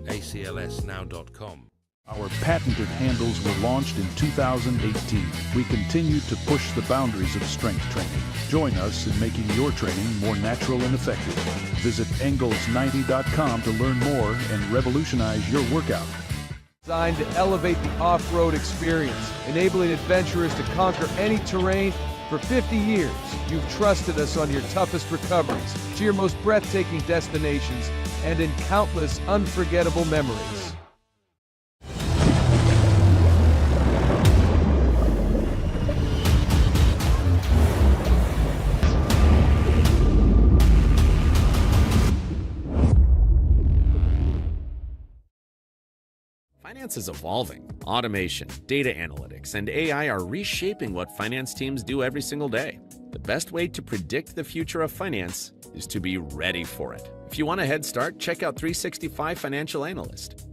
Speaker 11: aclsnow.com.
Speaker 12: Our patented handles were launched in 2018. We continue to push the boundaries of strength training. Join us in making your training more natural and effective. Visit Engels90.com to learn more and revolutionize your workout.
Speaker 7: Designed to elevate the off-road experience, enabling adventurers to conquer any terrain. For 50 years, you've trusted us on your toughest recoveries, to your most breathtaking destinations, and in countless unforgettable memories.
Speaker 10: Finance is evolving. Automation, data analytics, and AI are reshaping what finance teams do every single day. The best way to predict the future of finance is to be ready for it. If you want a head start, check out 365 Financial Analyst.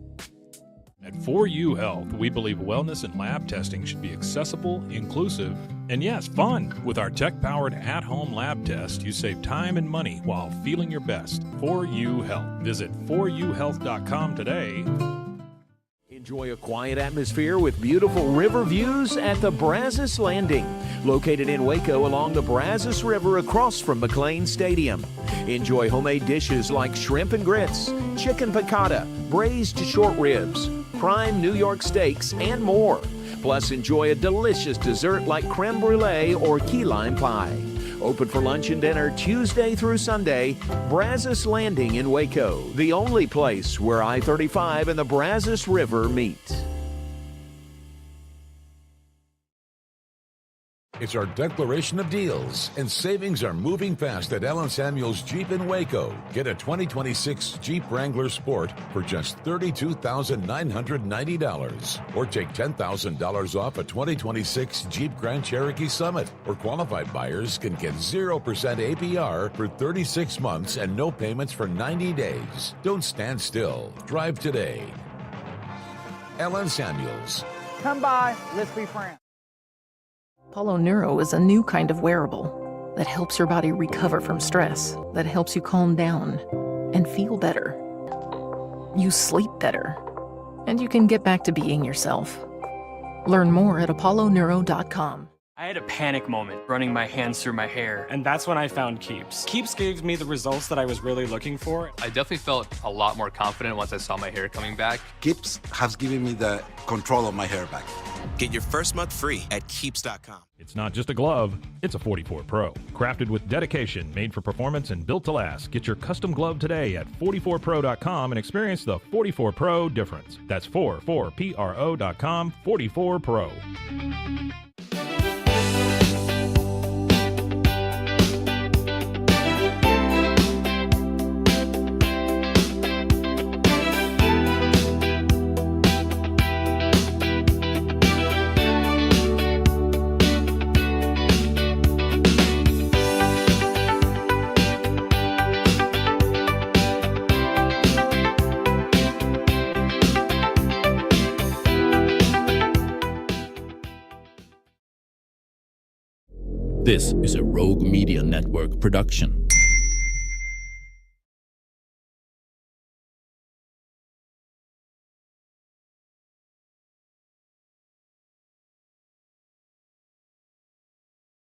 Speaker 6: At 4U Health, we believe wellness and lab testing should be accessible, inclusive, and yes, fun. With our tech-powered at-home lab test, you save time and money while feeling your best. 4U Health. Visit 4uhealth.com today.
Speaker 14: Enjoy a quiet atmosphere with beautiful river views at the Brazos Landing, located in Waco along the Brazos River across from McLean Stadium. Enjoy homemade dishes like shrimp and grits, chicken piccata, braised short ribs, prime New York steaks, and more. Plus, enjoy a delicious dessert like creme brulee or key lime pie. Open for lunch and dinner Tuesday through Sunday. Brazos Landing in Waco, the only place where I-35 and the Brazos River meet.
Speaker 4: It's our declaration of deals, and savings are moving fast at Allen Samuels Jeep in Waco. Get a 2026 Jeep Wrangler Sport for just $32,990, or take $10,000 off a 2026 Jeep Grand Cherokee Summit, or qualified buyers can get 0% APR for 36 months and no payments for 90 days. Don't stand still. Drive today. Allen Samuels.
Speaker 9: Come by, let's be friends.
Speaker 15: Apollo Neuro is a new kind of wearable that helps your body recover from stress, that helps you calm down and feel better. You sleep better, and you can get back to being yourself. Learn more at apolloneuro.com.
Speaker 16: I had a panic moment running my hands through my hair, and that's when I found Keeps. Keeps gave me the results that I was really looking for.
Speaker 17: I definitely felt a lot more confident once I saw my hair coming back.
Speaker 18: Keeps has given me the control of my hair back.
Speaker 19: Get your first month free at Keeps.com.
Speaker 6: It's not just a glove, it's a 44 Pro. Crafted with dedication, made for performance, and built to last. Get your custom glove today at 44pro.com and experience the 44 Pro difference. That's 44pro.com, 44 Pro.
Speaker 1: This is a Rogue Media Network production.